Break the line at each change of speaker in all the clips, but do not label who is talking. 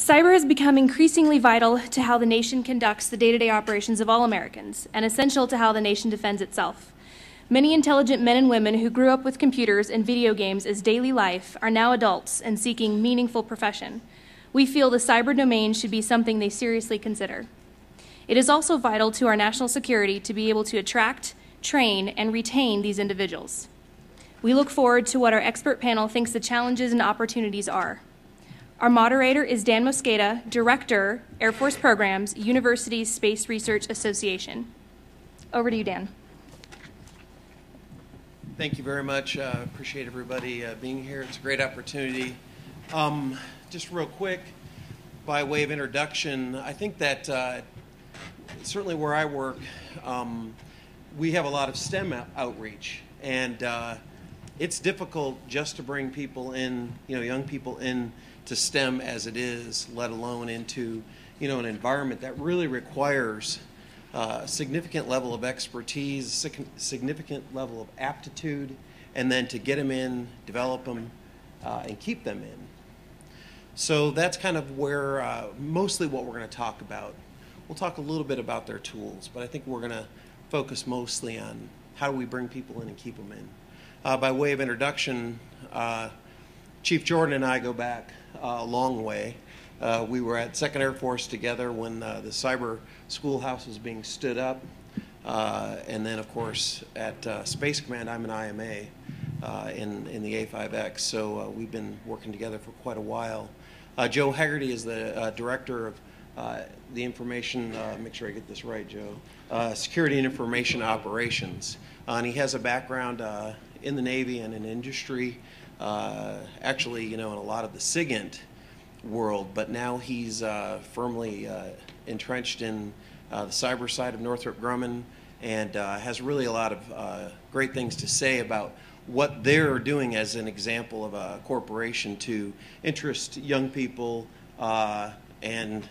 Cyber has become increasingly vital to how the nation conducts the day-to-day operations of all Americans, and essential to how the nation defends itself. Many intelligent men and women who grew up with computers and video games as daily life are now adults and seeking meaningful profession. We feel the cyber domain should be something they seriously consider. It is also vital to our national security to be able to attract, train, and retain these individuals. We look forward to what our expert panel thinks the challenges and opportunities are. Our moderator is Dan Mosqueda, Director, Air Force Programs, University Space Research Association. Over to you, Dan.
Thank you very much. Appreciate everybody being here. It's a great opportunity. Just real quick, by way of introduction, I think that certainly where I work, we have a lot of STEM outreach, and it's difficult just to bring people in, young people in to STEM as it is, let alone into, an environment that really requires a significant level of expertise, significant level of aptitude, and then to get them in, develop them, and keep them in. So that's kind of where mostly what we're going to talk about. We'll talk a little bit about their tools, but I think we're going to focus mostly on how do we bring people in and keep them in. By way of introduction, Chief Jordan and I go back a long way. We were at 2nd Air Force together when the cyber schoolhouse was being stood up. And then, of course, at Space Command, I'm an IMA in the A5X. So we've been working together for quite a while. Joe Heagerty is the director of the information, make sure I get this right, Joe, Security and Information Operations. And he has a background in the Navy and in industry, actually, in a lot of the SIGINT world, but now he's firmly entrenched in the cyber side of Northrop Grumman, and has really a lot of great things to say about what they're doing as an example of a corporation to interest young people and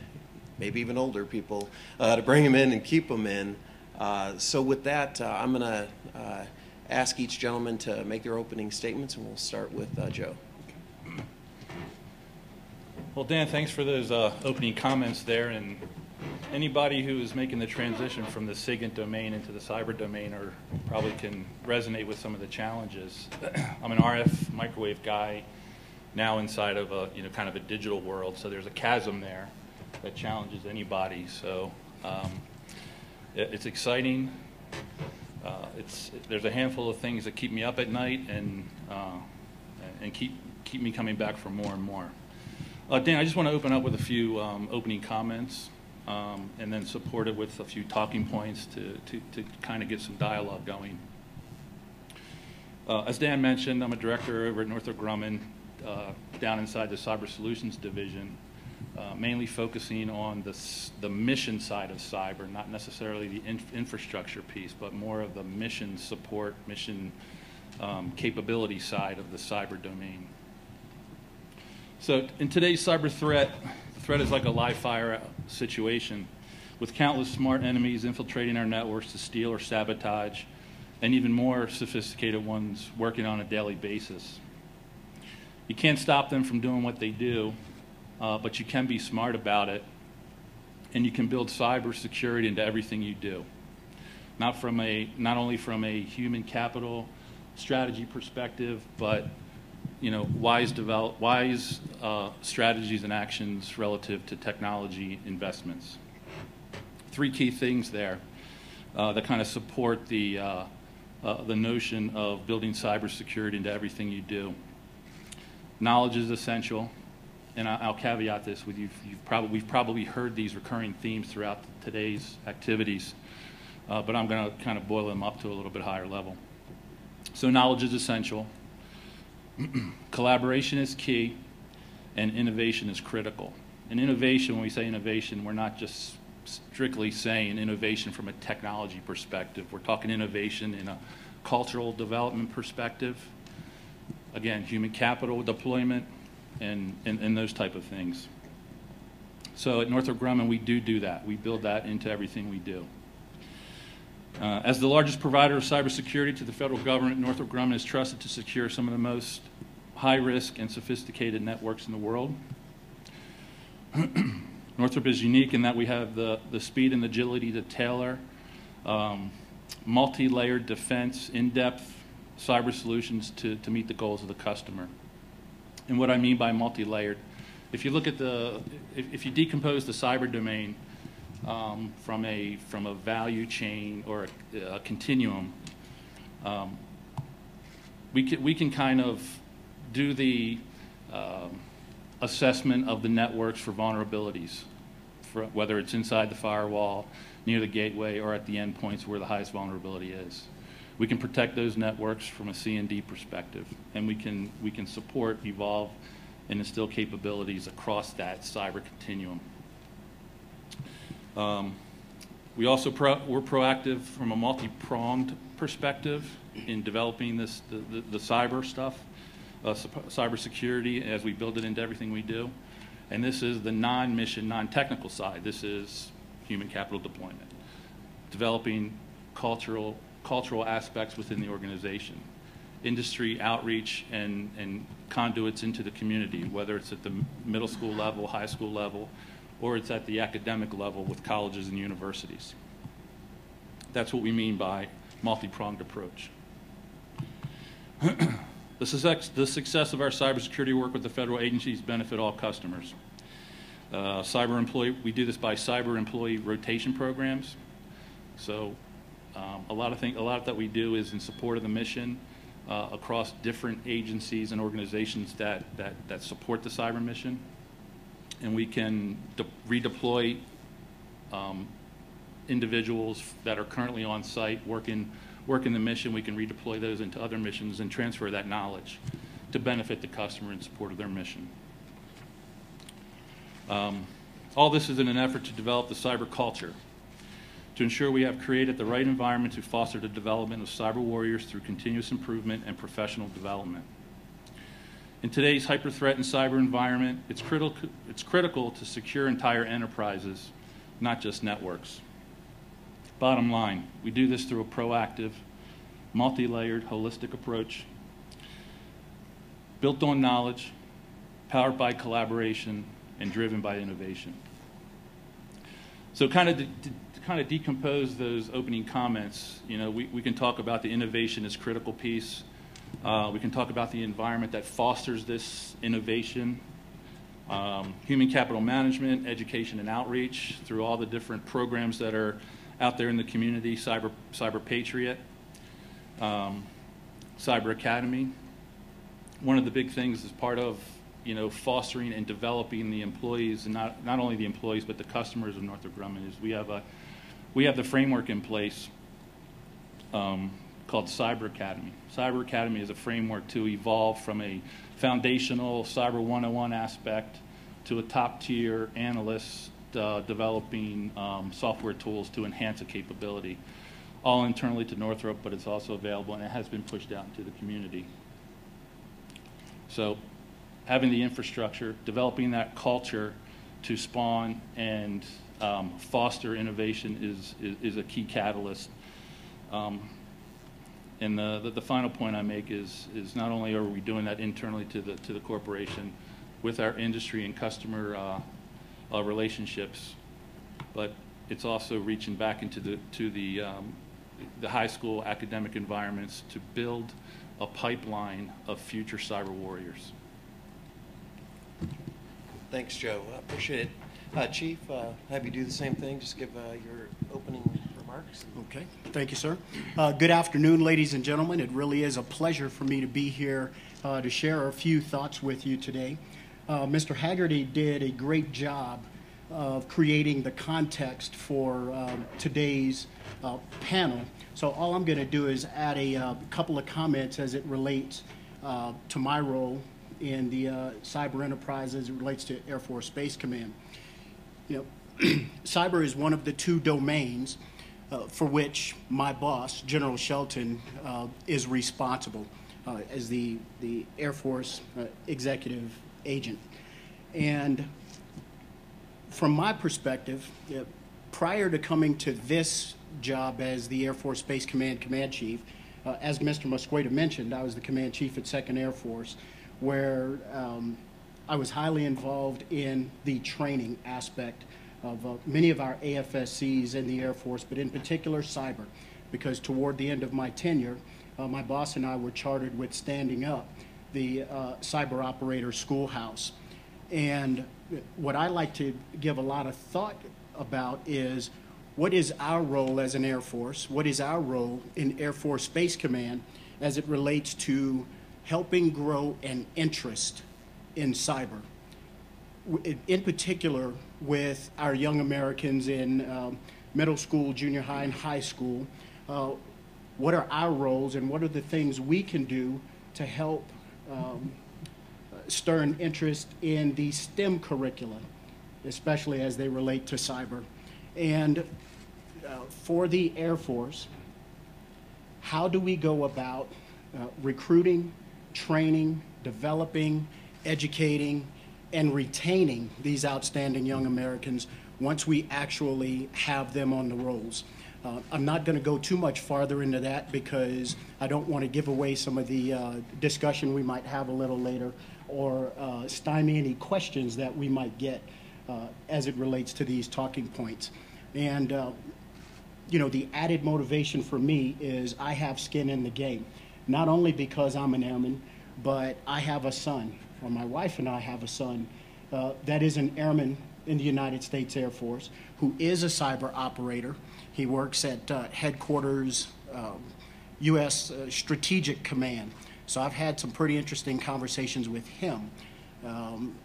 maybe even older people to bring them in and keep them in. So with that, I'm going to ask each gentleman to make their opening statements, and we'll start with Joe.
Well, Dan, thanks for those opening comments there. And anybody who is making the transition from the SIGINT domain into the cyber domain probably can resonate with some of the challenges. I'm an RF microwave guy now inside of a kind of a digital world, so there's a chasm there that challenges anybody. So it's exciting. There's a handful of things that keep me up at night and keep me coming back for more and more. Dan, I just want to open up with a few opening comments and then support it with a few talking points to kind of get some dialogue going. As Dan mentioned, I'm a director over at Northrop Grumman down inside the Cyber Solutions Division, mainly focusing on the mission side of cyber, not necessarily the infrastructure piece, but more of the mission support, mission capability side of the cyber domain. So in today's cyber threat, the threat is like a live fire situation with countless smart enemies infiltrating our networks to steal or sabotage, and even more sophisticated ones working on a daily basis. You can't stop them from doing what they do, but you can be smart about it, and you can build cyber security into everything you do. Not only from a human capital strategy perspective, but wise strategies and actions relative to technology investments. Three key things there that kind of support the notion of building cybersecurity into everything you do. Knowledge is essential, and I'll caveat this with we've probably heard these recurring themes throughout today's activities, but I'm going to kind of boil them up to a little bit higher level. So knowledge is essential. Collaboration is key, and innovation is critical. And innovation, when we say innovation, we're not just strictly saying innovation from a technology perspective. We're talking innovation in a cultural development perspective. Again, human capital deployment and those type of things. So at Northrop Grumman, we do that. We build that into everything we do. As the largest provider of cybersecurity to the federal government, Northrop Grumman is trusted to secure some of the most high-risk and sophisticated networks in the world. Northrop is unique in that we have the speed and agility to tailor multi-layered defense, in-depth cyber solutions to meet the goals of the customer. And what I mean by multi-layered, if you look at if you decompose the cyber domain from a value chain or a continuum, we can kind of do the assessment of the networks for vulnerabilities, whether it's inside the firewall, near the gateway, or at the endpoints where the highest vulnerability is. We can protect those networks from a C&D perspective, and we can support, evolve, and instill capabilities across that cyber continuum. We're proactive from a multi-pronged perspective in developing the cyber stuff, cyber security, as we build it into everything we do. And this is the non-mission, non-technical side. This is human capital deployment, developing cultural aspects within the organization, industry outreach and conduits into the community, whether it's at the middle school level, high school level, or it's at the academic level with colleges and universities. That's what we mean by multi-pronged approach. The success of our cybersecurity work with the federal agencies benefit all customers. We do this by cyber employee rotation programs. So a lot of that we do is in support of the mission across different agencies and organizations that support the cyber mission. And we can redeploy individuals that are currently on site working the mission. We can redeploy those into other missions and transfer that knowledge to benefit the customer in support of their mission. All this is in an effort to develop the cyber culture, to ensure we have created the right environment to foster the development of cyber warriors through continuous improvement and professional development. In today's hyper-threat and cyber environment, it's critical to secure entire enterprises, not just networks. Bottom line, we do this through a proactive, multi-layered, holistic approach, built on knowledge, powered by collaboration, and driven by innovation. So kind of decompose those opening comments, we can talk about the innovation as critical piece. We can talk about the environment that fosters this innovation, human capital management, education and outreach through all the different programs that are out there in the community, Cyber Patriot, Cyber Academy. One of the big things as part of fostering and developing the employees, and not only the employees but the customers of Northrop Grumman, is we have the framework in place called Cyber Academy. Cyber Academy is a framework to evolve from a foundational Cyber 101 aspect to a top-tier analyst developing software tools to enhance a capability, all internally to Northrop, but it's also available and it has been pushed out into the community. So having the infrastructure, developing that culture to spawn and foster innovation is a key catalyst. And the final point I make is not only are we doing that internally to the corporation with our industry and customer relationships, but it's also reaching back into the high school academic environments to build a pipeline of future cyber warriors.
Thanks, Joe. I appreciate it. Chief, have you do the same thing? Just give your opening remarks.
Okay. Thank you, sir. Good afternoon, ladies and gentlemen. It really is a pleasure for me to be here to share a few thoughts with you today. Mr. Heagerty did a great job of creating the context for today's panel. So all I'm going to do is add a couple of comments as it relates to my role in the cyber enterprise as it relates to Air Force Space Command. Cyber is one of the two domains for which my boss, General Shelton, is responsible as the Air Force executive agent. And from my perspective, prior to coming to this job as the Air Force Space Command Command Chief, as Mr. Mosqueda mentioned, I was the Command Chief at 2nd Air Force, where I was highly involved in the training aspect of many of our AFSCs in the Air Force, but in particular cyber, because toward the end of my tenure, my boss and I were chartered with standing up the Cyber Operator Schoolhouse. And what I like to give a lot of thought about is, what is our role as an Air Force? What is our role in Air Force Space Command as it relates to helping grow an interest in cyber? In particular, with our young Americans in middle school, junior high, and high school, what are our roles and what are the things we can do to help stir an interest in the STEM curricula, especially as they relate to cyber? And for the Air Force, how do we go about recruiting, training, developing, educating, and retaining these outstanding young Americans once we actually have them on the rolls? I'm not going to go too much farther into that because I don't want to give away some of the discussion we might have a little later, or stymie any questions that we might get as it relates to these talking points. And you know, the added motivation for me is I have skin in the game, not only because I'm an airman, but I have a son, or my wife and I have a son that is an airman in the United States Air Force, who is a cyber operator. He works at headquarters, U.S. Strategic Command. So I've had some pretty interesting conversations with him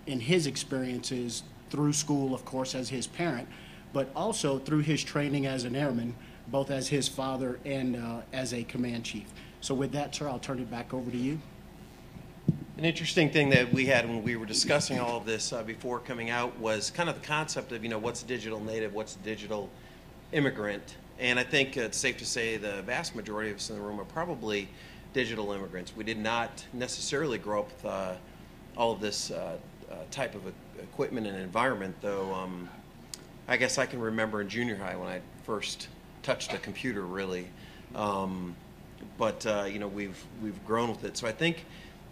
in his experiences through school, of course, as his parent, but also through his training as an airman, both as his father and as a command chief. So with that, sir, I'll turn it back over to you.
An interesting thing that we had when we were discussing all of this before coming out was kind of the concept of, you know, what's digital native, what's digital immigrant. And I think it's safe to say the vast majority of us in the room are probably digital immigrants. We did not necessarily grow up with all of this type of equipment and environment, though I guess I can remember in junior high when I first touched a computer, really. But you know, we've grown with it. So I think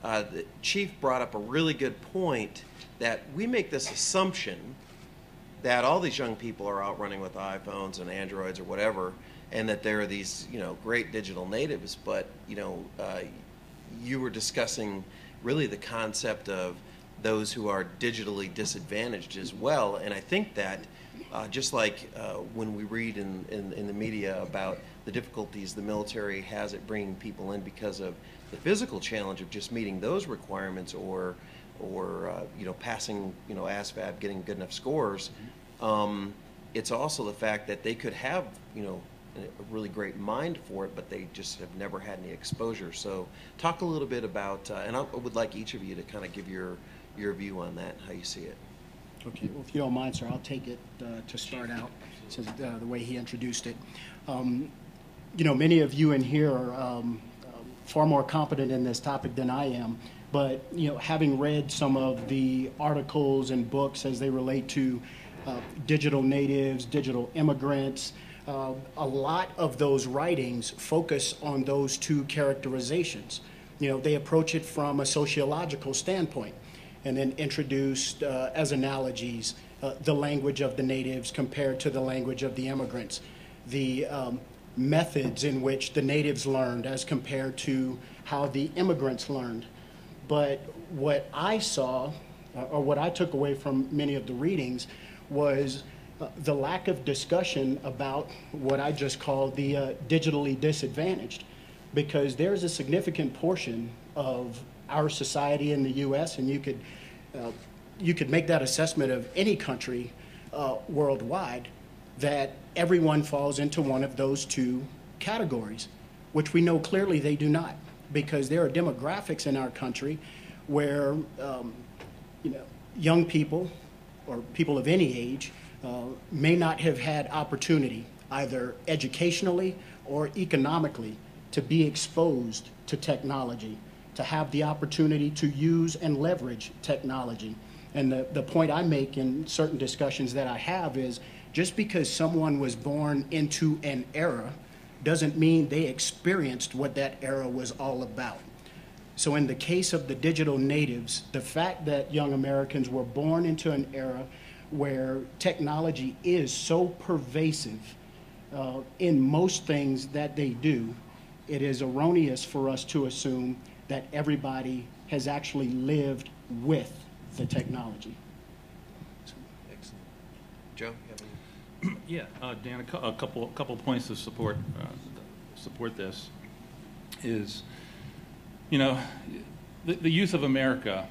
the Chief brought up a really good point, that we make this assumption that all these young people are out running with iPhones and Androids or whatever, and that there are these, you know, great digital natives. But, you know, you were discussing really the concept of those who are digitally disadvantaged as well. And I think that just like when we read in the media about the difficulties the military has at bringing people in because of the physical challenge of just meeting those requirements, or you know, passing, you know, ASVAB, getting good enough scores, it's also the fact that they could have, you know, a really great mind for it, but they just have never had any exposure. So talk a little bit about, and I would like each of you to kind of give your view on that, how you see it.
Okay, well, if you don't mind, sir, I'll take it to start out, since the way he introduced it. You know, many of you in here are far more competent in this topic than I am, but, you know, having read some of the articles and books as they relate to digital natives, digital immigrants, a lot of those writings focus on those two characterizations. You know, they approach it from a sociological standpoint, and then introduced as analogies the language of the natives compared to the language of the immigrants, the methods in which the natives learned as compared to how the immigrants learned. But what I saw, or what I took away from many of the readings, was the lack of discussion about what I just called the digitally disadvantaged, because there's a significant portion of our society in the U.S., and you could make that assessment of any country worldwide, that everyone falls into one of those two categories, which we know clearly they do not, because there are demographics in our country where you know, young people or people of any age may not have had opportunity, either educationally or economically, to be exposed to technology, to have the opportunity to use and leverage technology. And the point I make in certain discussions that I have is, just because someone was born into an era doesn't mean they experienced what that era was all about. So in the case of the digital natives, the fact that young Americans were born into an era where technology is so pervasive in most things that they do, it is erroneous for us to assume that everybody has actually lived with the technology.
Excellent. Joe, you have any?
Yeah, Dan, a couple points to support this is, you know, the youth of America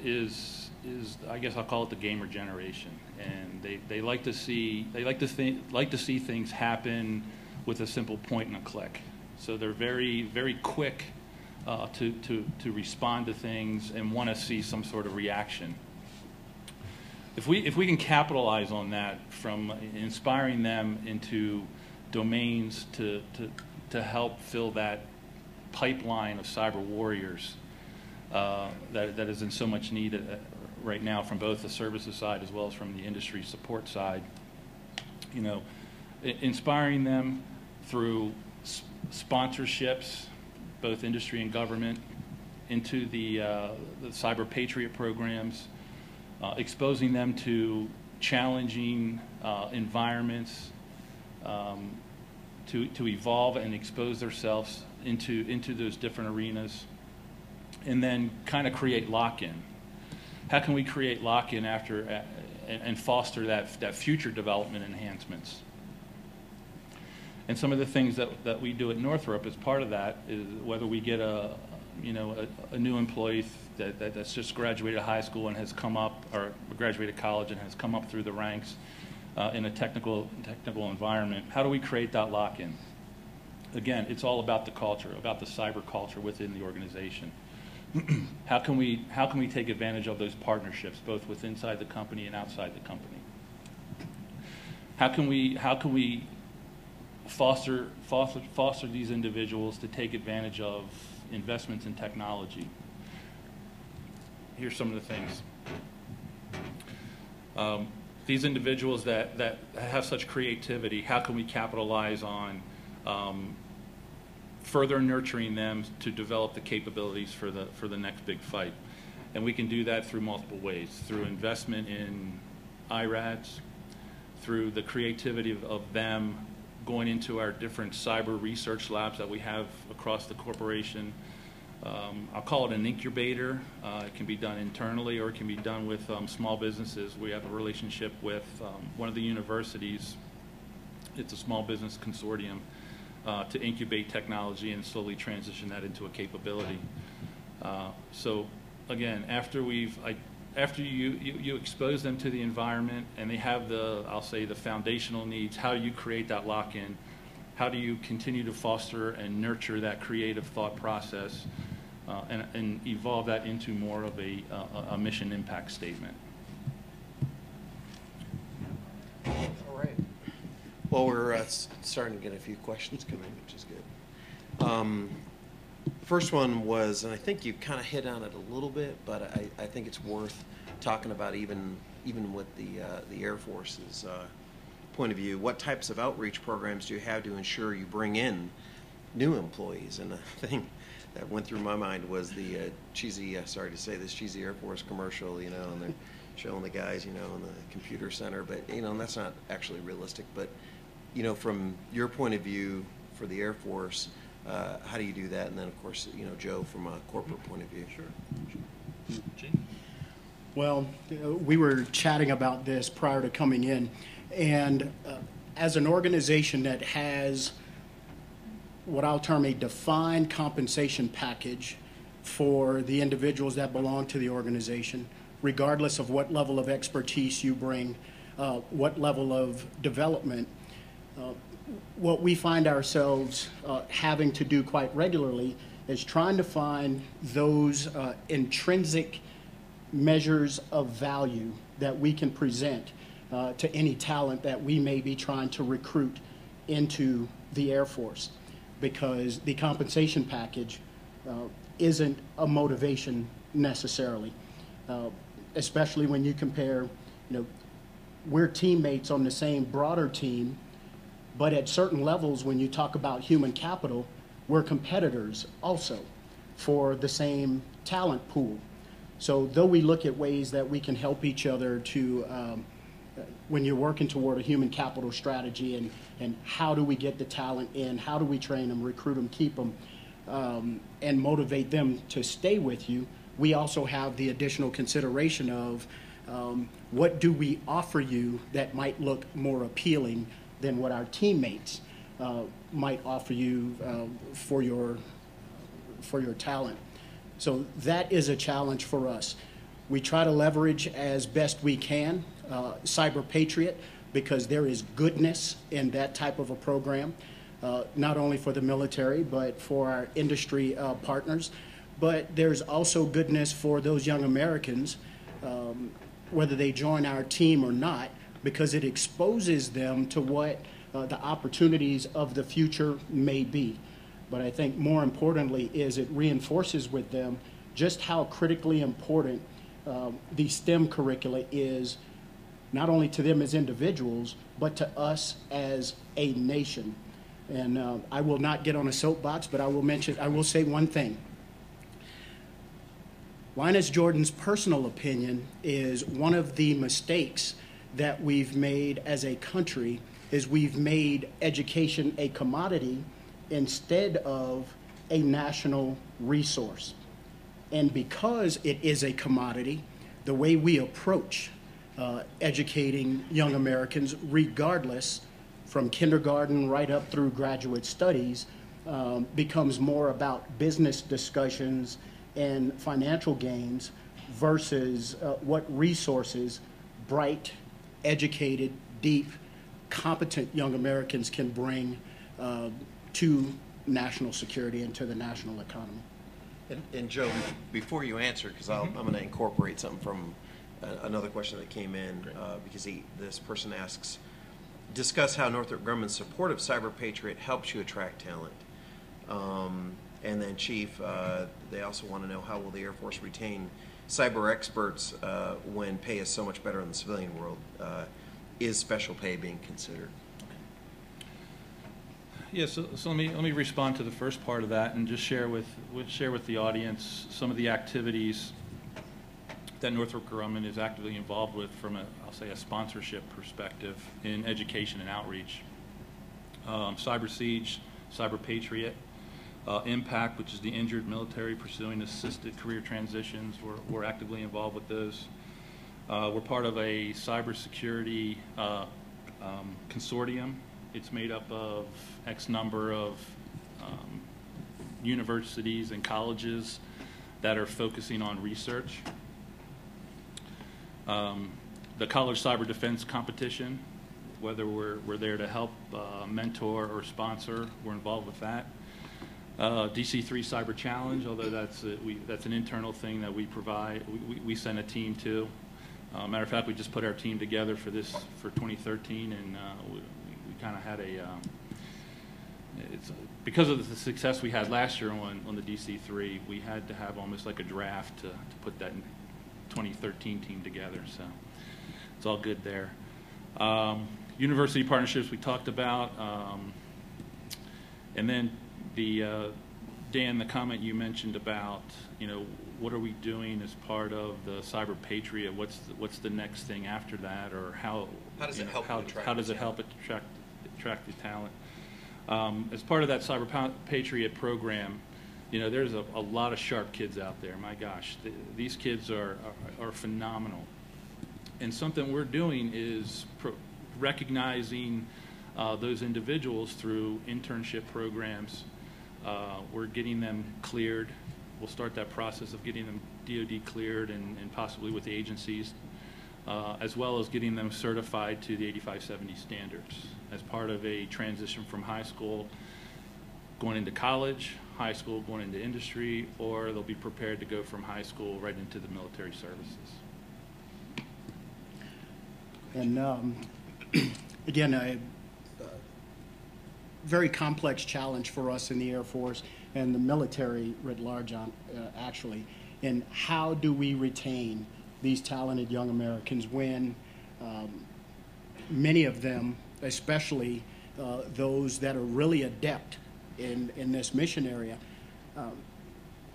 is I guess I'll call it the gamer generation, and they like to see things happen with a simple point and a click. So they're very quick to respond to things and want to see some sort of reaction. If we can capitalize on that from inspiring them into domains to help fill that pipeline of cyber warriors that is in so much need right now from both the services side as well as from the industry support side, you know, inspiring them through sponsorships, both industry and government, into the cyber Patriot programs, exposing them to challenging environments, to evolve and expose themselves into those different arenas, and then kind of create lock-in. How can we create lock-in after and foster that future development enhancements? And some of the things that we do at Northrop as part of that is whether we get a new employee that's just graduated high school and has come up, or graduated college and has come up through the ranks in a technical environment. How do we create that lock-in? Again, it's all about the culture, about the cyber culture within the organization. How can we take advantage of those partnerships, both with inside the company and outside the company? How can we foster these individuals to take advantage of investments in technology? Here's some of the things. These individuals that have such creativity, how can we capitalize on further nurturing them to develop the capabilities for the next big fight? And we can do that through multiple ways, through investment in IRADs, through the creativity of them going into our different cyber research labs that we have across the corporation. I'll call it an incubator. It can be done internally or it can be done with small businesses. We have a relationship with one of the universities. It's a small business consortium to incubate technology and slowly transition that into a capability. So again, after you expose them to the environment and they have I'll say the foundational needs, how do you create that lock-in? How do you continue to foster and nurture that creative thought process and evolve that into more of a mission impact statement?
All right. Well, we're starting to get a few questions coming, which is good. First one was, and I think you kind of hit on it a little bit, but I think it's worth talking about even with the Air Force's point of view. What types of outreach programs do you have to ensure you bring in new employees? And the thing that went through my mind was the cheesy, sorry to say this, cheesy Air Force commercial, you know, and they're showing the guys, you know, in the computer center, but, you know, and that's not actually realistic. But, you know, from your point of view for the Air Force, how do you do that? And then, of course, you know, Joe, from a corporate point of view.
Sure.
Well, we were chatting about this prior to coming in, and as an organization that has what I'll term a defined compensation package for the individuals that belong to the organization, regardless of what level of expertise you bring, what level of development, what we find ourselves having to do quite regularly is trying to find those intrinsic measures of value that we can present to any talent that we may be trying to recruit into the Air Force, because the compensation package isn't a motivation necessarily, especially when you compare, you know, we're teammates on the same broader team, but at certain levels when you talk about human capital, we're competitors also for the same talent pool. So though we look at ways that we can help each other to, when you're working toward a human capital strategy and how do we get the talent in, how do we train them, recruit them, keep them, and motivate them to stay with you, we also have the additional consideration of what do we offer you that might look more appealing than what our teammates might offer you for your talent. So that is a challenge for us. We try to leverage as best we can Cyber Patriot, because there is goodness in that type of a program, not only for the military but for our industry partners. But there's also goodness for those young Americans, whether they join our team or not, because it exposes them to what the opportunities of the future may be. But I think more importantly is it reinforces with them just how critically important the STEM curricula is, not only to them as individuals, but to us as a nation. And I will not get on a soapbox, but I will say one thing. Linus Jordan's personal opinion is one of the mistakes that we've made as a country is we've made education a commodity instead of a national resource. And because it is a commodity, the way we approach educating young Americans, regardless, from kindergarten right up through graduate studies, becomes more about business discussions and financial gains versus what resources bright, educated, deep, competent young Americans can bring to national security and to the national economy.
And Joe, before you answer, because I'm going to incorporate something from another question that came in, because this person asks, discuss how Northrop Grumman's support of Cyber Patriot helps you attract talent. And then Chief, they also want to know how will the Air Force retain cyber experts when pay is so much better in the civilian world? Is special pay being considered?
Yeah, so let me respond to the first part of that and just share with the audience some of the activities that Northrop Grumman is actively involved with from I'll say a sponsorship perspective in education and outreach. Cyber Siege, Cyber Patriot, Impact, which is the injured military pursuing assisted career transitions. We're actively involved with those. We're part of a cybersecurity consortium. It's made up of X number of universities and colleges that are focusing on research. The College Cyber Defense Competition, whether we're there to help mentor or sponsor, we're involved with that. DC3 Cyber Challenge, although that's an internal thing that we provide, we send a team to. Matter of fact, we just put our team together for 2013, and we kind of had because of the success we had last year on the DC3, we had to have almost like a draft to put that 2013 team together. So it's all good there. University partnerships we talked about, and then Dan, the comment you mentioned about, what are we doing as part of the Cyber Patriot? What's the next thing after that, or how does it help attract the talent? As part of that Cyber Patriot program, there's a lot of sharp kids out there. My gosh, these kids are phenomenal. And something we're doing is recognizing those individuals through internship programs. We're getting them cleared. We'll start that process of getting them DoD cleared and possibly with the agencies, as well as getting them certified to the 8570 standards as part of a transition from high school going into college, high school going into industry, or they'll be prepared to go from high school right into the military services.
And again, a very complex challenge for us in the Air Force and the military writ large, actually, in how do we retain these talented young Americans when many of them, especially those that are really adept in this mission area,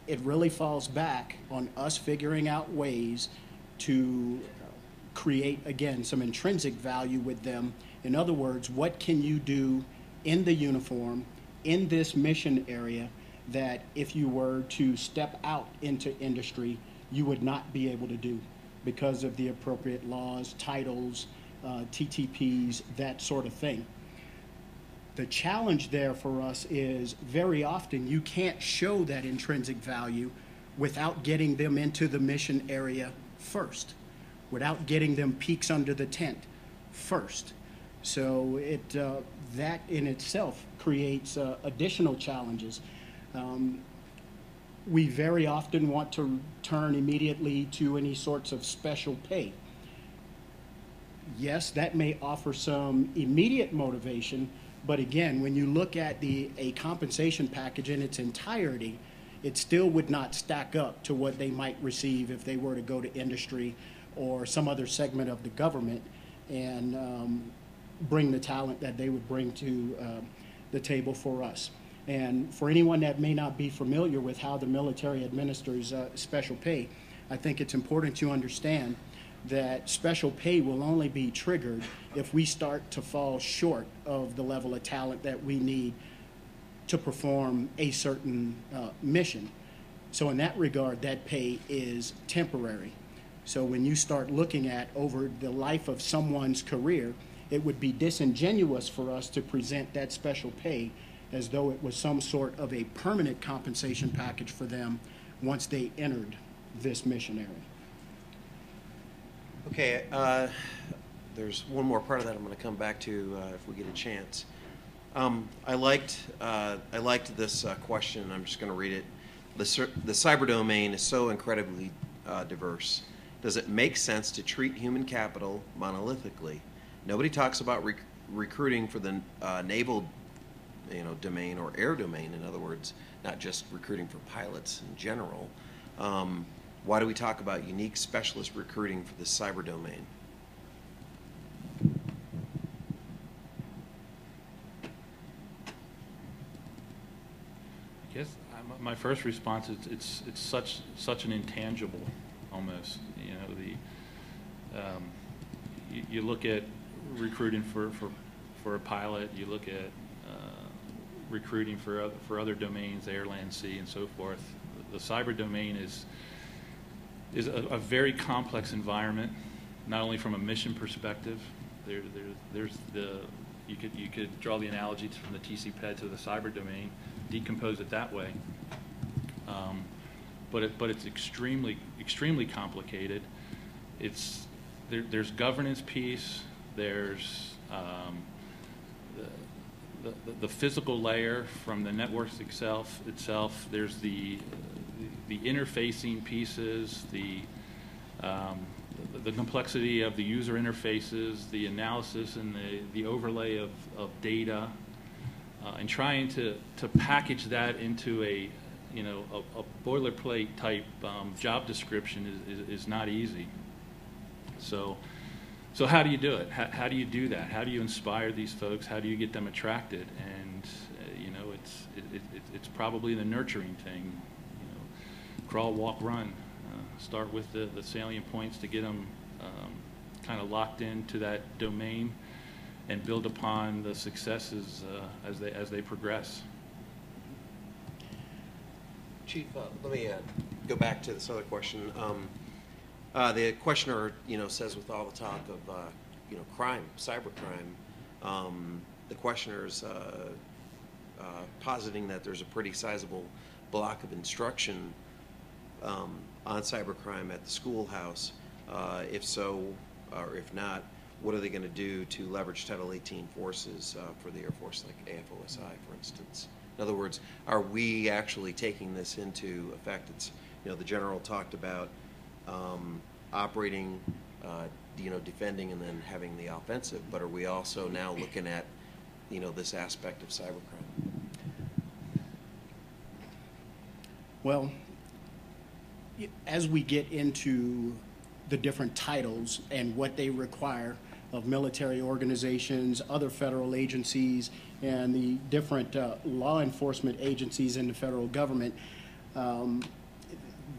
it really falls back on us figuring out ways to create, again, some intrinsic value with them. In other words, what can you do in the uniform, in this mission area, that if you were to step out into industry, you would not be able to do because of the appropriate laws, titles, TTPs, that sort of thing. The challenge there for us is very often you can't show that intrinsic value without getting them into the mission area first, without getting them peeks under the tent first. So that in itself creates additional challenges. We very often want to turn immediately to any sorts of special pay. Yes, that may offer some immediate motivation, but again, when you look at a compensation package in its entirety, it still would not stack up to what they might receive if they were to go to industry or some other segment of the government and bring the talent that they would bring to the table for us. And for anyone that may not be familiar with how the military administers special pay, I think it's important to understand that special pay will only be triggered if we start to fall short of the level of talent that we need to perform a certain mission. So in that regard, that pay is temporary. So when you start looking at over the life of someone's career, it would be disingenuous for us to present that special pay as though it was some sort of a permanent compensation package for them once they entered this mission area.
Okay, there's one more part of that I'm going to come back to if we get a chance. I liked this question. I'm just going to read it. The cyber domain is so incredibly diverse. Does it make sense to treat human capital monolithically? Nobody talks about recruiting for the naval, domain or air domain. In other words, not just recruiting for pilots in general. Why do we talk about unique specialist recruiting for the cyber domain?
I guess my first response is it's such an intangible, almost. You look at recruiting for a pilot. You look at recruiting for other domains, air, land, sea, and so forth. The cyber domain is a very complex environment, not only from a mission perspective. You could draw the analogy from the TCPED to the cyber domain, decompose it that way. But it's extremely complicated. There's governance piece. There's the physical layer from the networks itself. There's the interfacing pieces, the complexity of the user interfaces, the analysis and the overlay of data, and trying to package that into a boilerplate type job description is not easy. So how do you do it? How do you do that? How do you inspire these folks? How do you get them attracted? And it's probably the nurturing thing. Crawl, walk, run. Start with the salient points to get them kind of locked into that domain, and build upon the successes as they progress.
Chief, let me go back to this other question. The questioner, says with all the talk of, crime, cybercrime, the questioner's positing that there's a pretty sizable block of instruction on cybercrime at the schoolhouse. If so, or if not, what are they going to do to leverage Title 18 forces for the Air Force, like AFOSI, for instance? In other words, are we actually taking this into effect? It's, the general talked about operating, defending, and then having the offensive. But are we also now looking at, this aspect of cybercrime?
Well, as we get into the different titles and what they require of military organizations, other federal agencies, and the different law enforcement agencies in the federal government,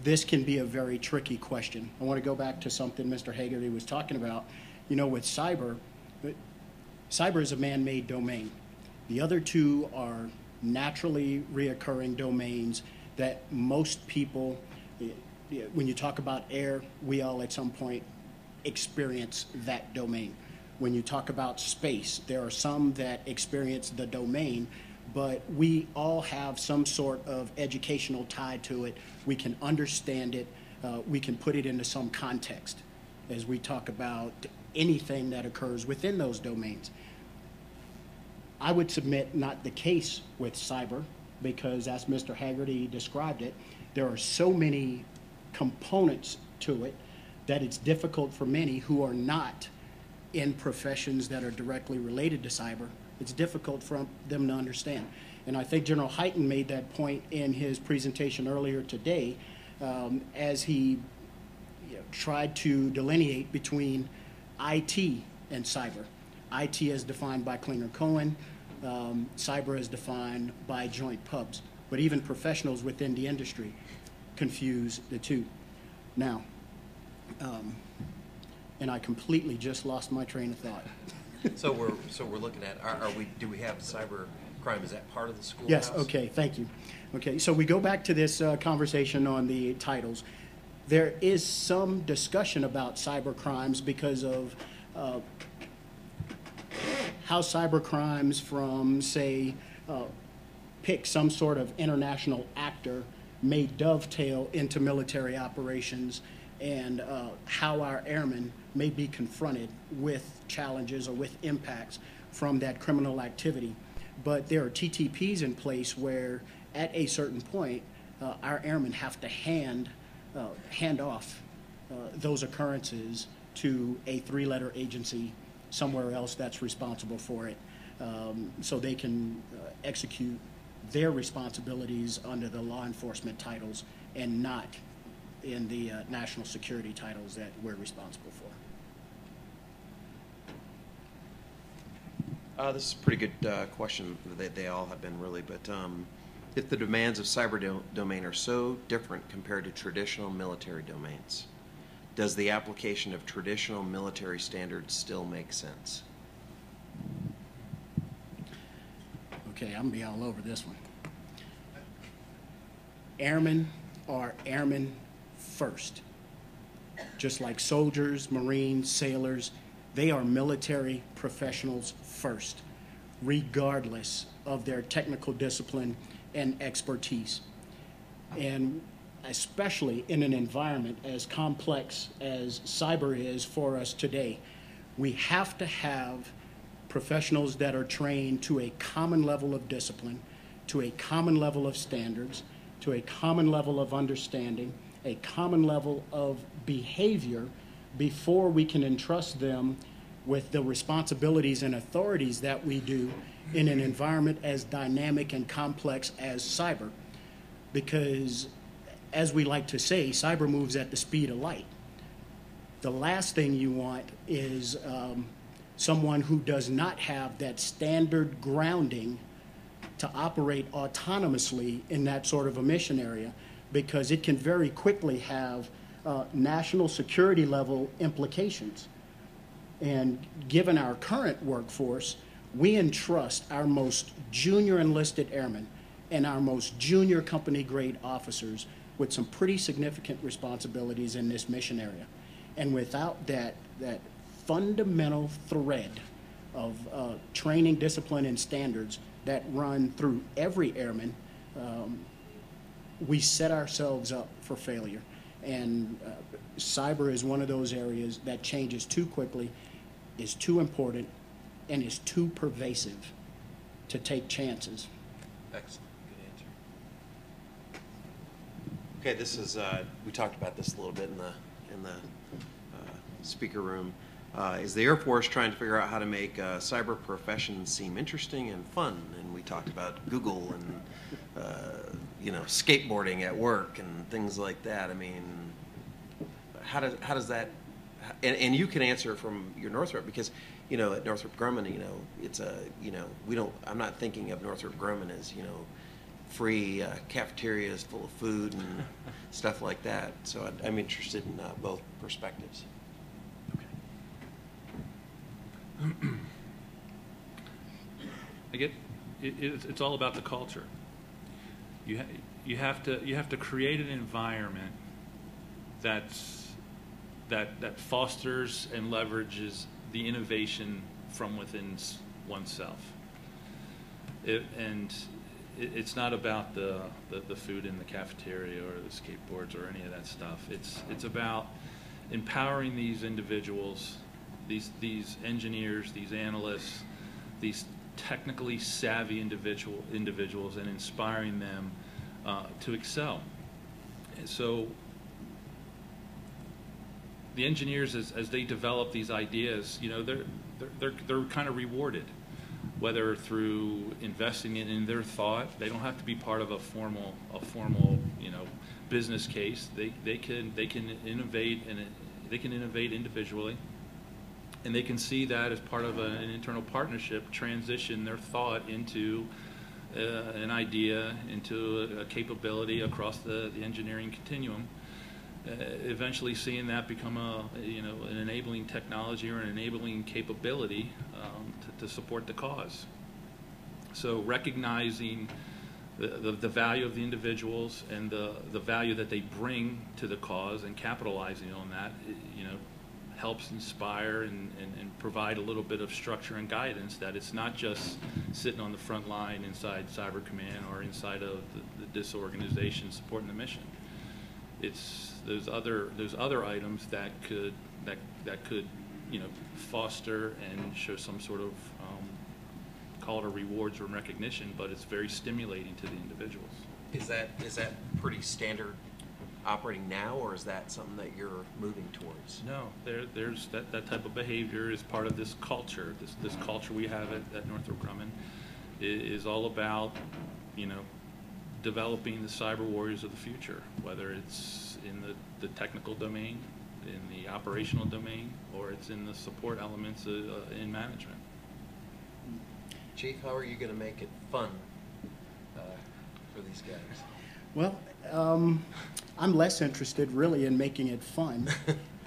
this can be a very tricky question. I want to go back to something Mr. Heagerty was talking about. You know, with cyber is a man-made domain. The other two are naturally reoccurring domains that most people, when you talk about air, we all at some point experience that domain. When you talk about space, there are some that experience the domain, but we all have some sort of educational tie to it. We can understand it. We can put it into some context as we talk about anything that occurs within those domains. I would submit not the case with cyber, because as Mr. Heagerty described it, there are so many components to it that it's difficult for many who are not in professions that are directly related to cyber. It's difficult for them to understand. And I think General Hyten made that point in his presentation earlier today, as he tried to delineate between IT and cyber. IT is defined by Klinger-Cohen, cyber is defined by joint pubs, but even professionals within the industry confuse the two. Now, and I completely just lost my train of thought.
So we're looking at, do we have cyber crime? Is that part of the schoolhouse?
Yes, okay, thank you. Okay, so we go back to this conversation on the titles. There is some discussion about cyber crimes because of how cyber crimes from, say, pick some sort of international actor may dovetail into military operations, and how our airmen may be confronted with challenges or with impacts from that criminal activity. But there are TTPs in place where at a certain point our airmen have to hand off those occurrences to a three-letter agency somewhere else that's responsible for it, so they can execute their responsibilities under the law enforcement titles and not in the national security titles that we're responsible for.
This is a pretty good question. They all have been really, but if the demands of cyber domain are so different compared to traditional military domains, does the application of traditional military standards still make sense?
Okay, I'm gonna be all over this one. Airmen are airmen first. Just like soldiers, Marines, sailors, they are military professionals first, regardless of their technical discipline and expertise. And especially in an environment as complex as cyber is for us today, we have to have professionals that are trained to a common level of discipline, to a common level of standards, to a common level of understanding, a common level of behavior before we can entrust them with the responsibilities and authorities that we do in an environment as dynamic and complex as cyber. Because, as we like to say, cyber moves at the speed of light. The last thing you want is someone who does not have that standard grounding to operate autonomously in that sort of a mission area, because it can very quickly have national security level implications. And given our current workforce, we entrust our most junior enlisted airmen and our most junior company grade officers with some pretty significant responsibilities in this mission area. And without that fundamental thread of training, discipline, and standards that run through every airman, we set ourselves up for failure. And cyber is one of those areas that changes too quickly, is too important, and is too pervasive to take chances.
Excellent. Good answer.
Okay, this is we talked about this a little bit in the speaker room. Is the Air Force trying to figure out how to make cyber professions seem interesting and fun? And we talked about Google and skateboarding at work and things like that. I mean, how does that? And you can answer from your Northrop, because at Northrop Grumman, it's a we don't. I'm not thinking of Northrop Grumman as free cafeterias full of food and stuff like that. So I'm interested in both perspectives.
I get it's all about the culture. You have to create an environment that fosters and leverages the innovation from within oneself. It's not about the food in the cafeteria or the skateboards or any of that stuff. It's about empowering these individuals, these engineers, these analysts, these technically savvy individuals, and inspiring them to excel. And so the engineers, as they develop these ideas, you know, they're kind of rewarded, whether through investing in their thought. They don't have to be part of a formal you know, business case. They can innovate, and they can innovate individually, and they can see that as part of an internal partnership, transition their thought into an idea, into a capability across the engineering continuum, eventually seeing that become an enabling technology or an enabling capability to support the cause. So recognizing the value of the individuals and the value that they bring to the cause and capitalizing on that, you know, helps inspire and provide a little bit of structure and guidance, that it's not just sitting on the front line inside Cyber Command or inside of this organization supporting the mission. It's those other items that could you know, foster and show some sort of call it a rewards or recognition, but it's very stimulating to the individuals.
Is that pretty standard operating now, or is that something that you're moving towards?
No, there's that type of behavior is part of this culture. This culture we have at Northrop Grumman is all about, you know, developing the cyber warriors of the future, whether it's in the technical domain, in the operational domain, or it's in the support elements in management.
Chief, how are you going to make it fun for these guys?
Well, I'm less interested really in making it fun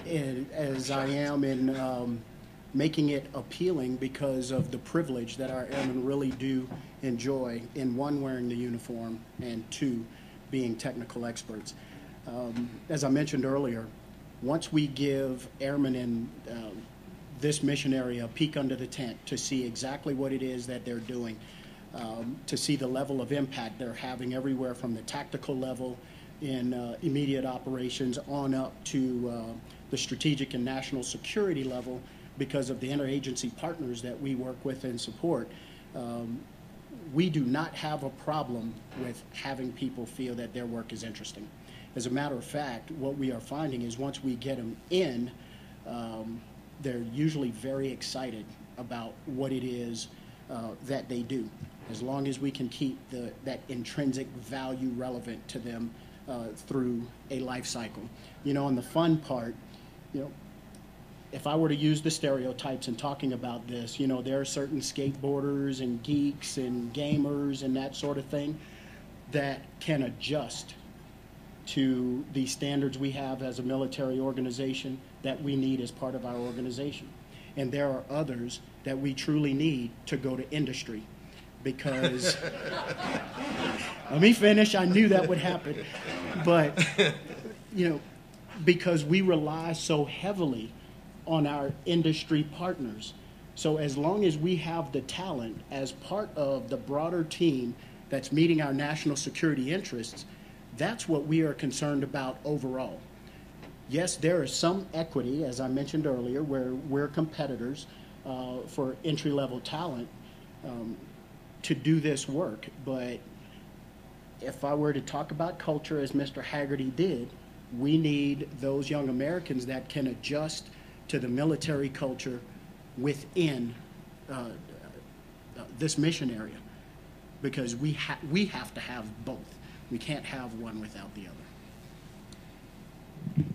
as I am in making it appealing, because of the privilege that our airmen really do enjoy in, one, wearing the uniform, and two, being technical experts. As I mentioned earlier, once we give airmen in this mission area a peek under the tent to see exactly what it is that they're doing, to see the level of impact they're having everywhere from the tactical level in immediate operations on up to the strategic and national security level, because of the interagency partners that we work with and support, we do not have a problem with having people feel that their work is interesting. As a matter of fact, what we are finding is once we get them in, they're usually very excited about what it is that they do, as long as we can keep that intrinsic value relevant to them through a life cycle. You know, on the fun part, you know, if I were to use the stereotypes in talking about this, you know, there are certain skateboarders and geeks and gamers and that sort of thing that can adjust to the standards we have as a military organization that we need as part of our organization. And there are others that we truly need to go to industry, because let me finish, I knew that would happen. But, you know, because we rely so heavily on our industry partners. So as long as we have the talent as part of the broader team that's meeting our national security interests, that's what we are concerned about overall. Yes, there is some equity, as I mentioned earlier, where we're competitors for entry-level talent to do this work. But if I were to talk about culture, as Mr. Heagerty did, we need those young Americans that can adjust to the military culture within this mission area, because we have to have both. We can't have one without the other.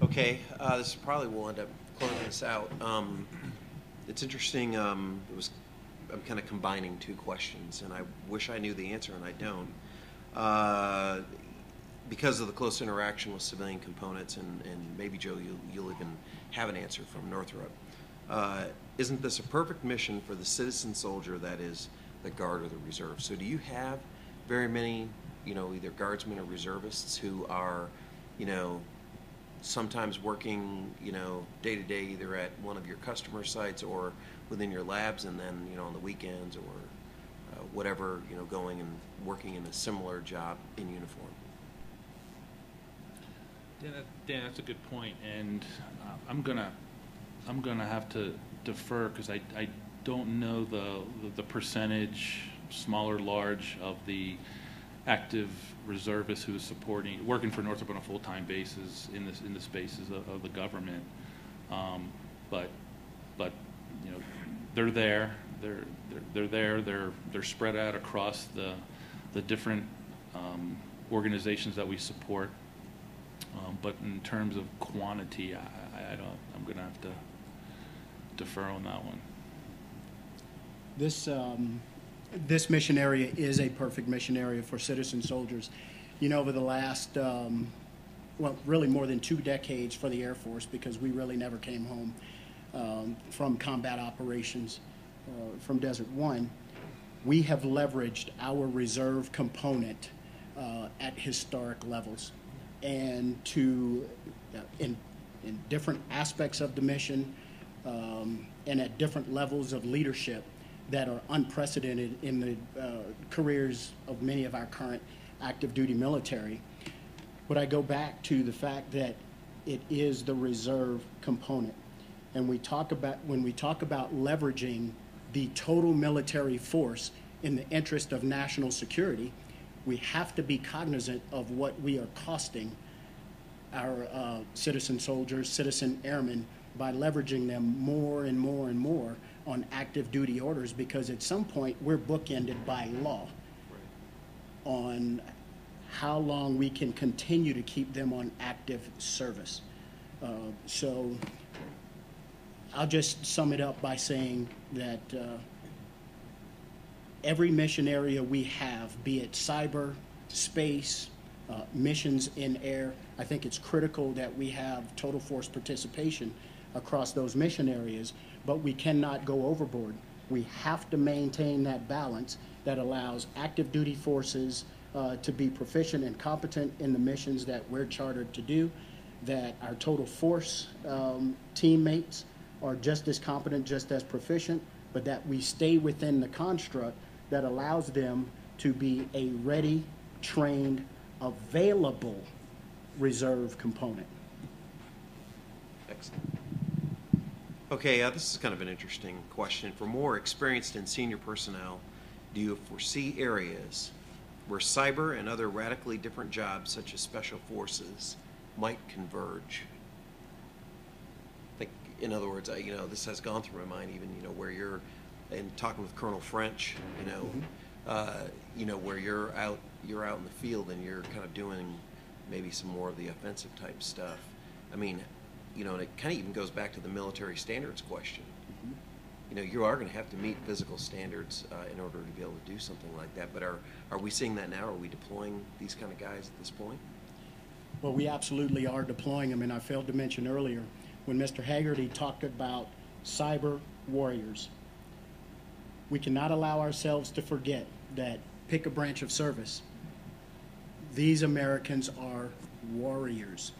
Okay, this probably will end up closing this out. It's interesting. I'm kind of combining two questions, and I wish I knew the answer, and I don't. because of the close interaction with civilian components, and maybe Joe, you'll even have an answer from Northrop. Isn't this a perfect mission for the citizen soldier that is the Guard or the Reserve? So do you have very many, either Guardsmen or Reservists who are, sometimes working, day to day, either at one of your customer sites or within your labs, and then, on the weekends or whatever, going and working in a similar job in uniform?
Dan, that's a good point, and I'm gonna have to defer because I don't know the percentage, small or large, of the active reservists who is working for Northrop on a full-time basis in the spaces of the government. But they're there. They're there. They're spread out across the different organizations that we support. But in terms of quantity, I'm going to have to defer on that one.
This mission area is a perfect mission area for citizen soldiers. Over the last, really more than 2 decades for the Air Force, because we really never came home from combat operations from Desert One, we have leveraged our reserve component at historic levels, and in different aspects of the mission and at different levels of leadership that are unprecedented in the careers of many of our current active duty military. But I go back to the fact that it is the reserve component. And when we talk about leveraging the total military force in the interest of national security, we have to be cognizant of what we are costing our citizen soldiers, citizen airmen, by leveraging them more and more and more on active duty orders, because at some point we're bookended by law on how long we can continue to keep them on active service. So I'll just sum it up by saying that every mission area we have, be it cyber, space, missions in air, I think it's critical that we have total force participation across those mission areas, but we cannot go overboard. We have to maintain that balance that allows active duty forces to be proficient and competent in the missions that we're chartered to do, that our total force teammates are just as competent, just as proficient, but that we stay within the construct that allows them to be a ready, trained, available reserve component.
Excellent. Okay, this is kind of an interesting question. For more experienced and senior personnel, do you foresee areas where cyber and other radically different jobs, such as special forces, might converge? I think, in other words, this has gone through my mind, even, where you're, and talking with Colonel French, where you're out in the field and you're kind of doing maybe some more of the offensive type stuff. I mean, and it kind of even goes back to the military standards question. You are going to have to meet physical standards in order to be able to do something like that. But are we seeing that now? Are we deploying these kind of guys at this point?
Well, we absolutely are deploying them, and I failed to mention earlier when Mr. Heagerty talked about cyber warriors. We cannot allow ourselves to forget that, pick a branch of service, these Americans are warriors,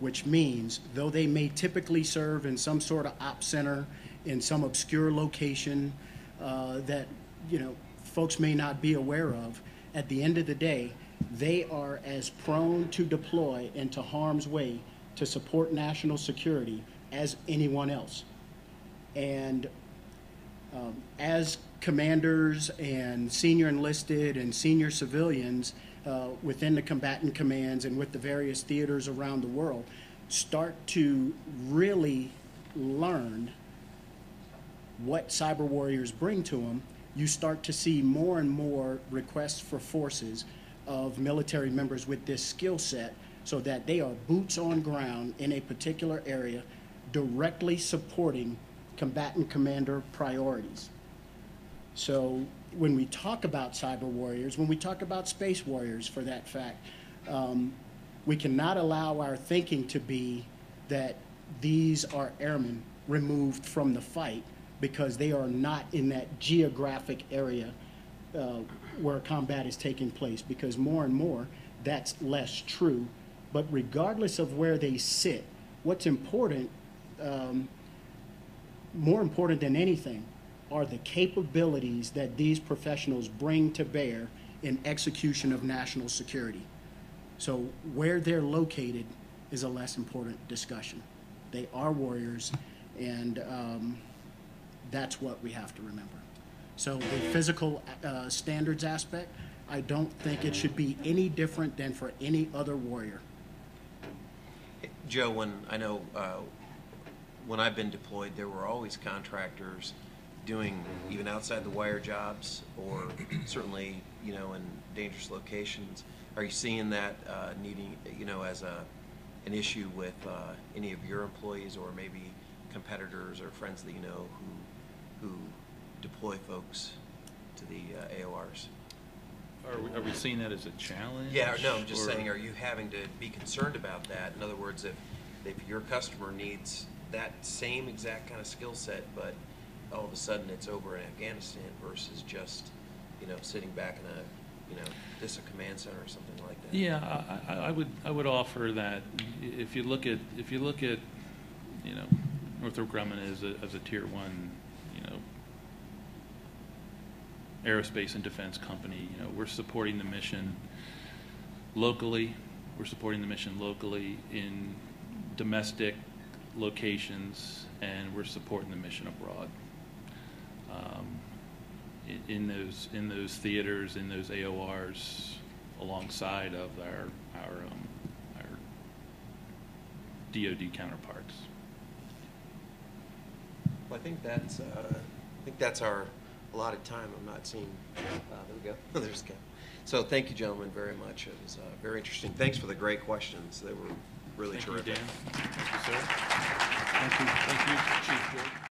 which means though they may typically serve in some sort of op center in some obscure location that folks may not be aware of, at the end of the day, they are as prone to deploy into harm's way to support national security as anyone else. And as commanders and senior enlisted and senior civilians within the combatant commands and with the various theaters around the world start to really learn what cyber warriors bring to them, you start to see more and more requests for forces of military members with this skill set, so that they are boots on ground in a particular area directly supporting combatant commander priorities. So when we talk about cyber warriors, when we talk about space warriors for that fact, we cannot allow our thinking to be that these are airmen removed from the fight because they are not in that geographic area where combat is taking place, because more and more that's less true. But regardless of where they sit, what's important, more important than anything, are the capabilities that these professionals bring to bear in execution of national security. So where they're located is a less important discussion. They are warriors, and that's what we have to remember. So the physical standards aspect, I don't think it should be any different than for any other warrior.
Joe, when I've been deployed, there were always contractors doing even outside the wire jobs, or certainly, in dangerous locations. Are you seeing that needing, as an issue with any of your employees, or maybe competitors or friends that you know who deploy folks to the AORs?
Are we seeing that as a challenge?
Yeah, no, I'm just saying, are you having to be concerned about that? In other words, if your customer needs that same exact kind of skill set, but all of a sudden it's over in Afghanistan versus just, sitting back in a distant command center or something like that.
Yeah, I would offer that if you look at Northrop Grumman as a tier 1 aerospace and defense company, we're supporting the mission locally. We're supporting the mission locally in domestic locations, and we're supporting the mission abroad. In those theaters, in those AORs, alongside of our DoD counterparts.
Well, I think that's our allotted time. I'm not seeing. There we go. There's Ken. So thank you, gentlemen, very much. It was very interesting. Thanks for the great questions. They were really terrific.
Thank you, Dan. Thank you, sir. Thank you, Chief George.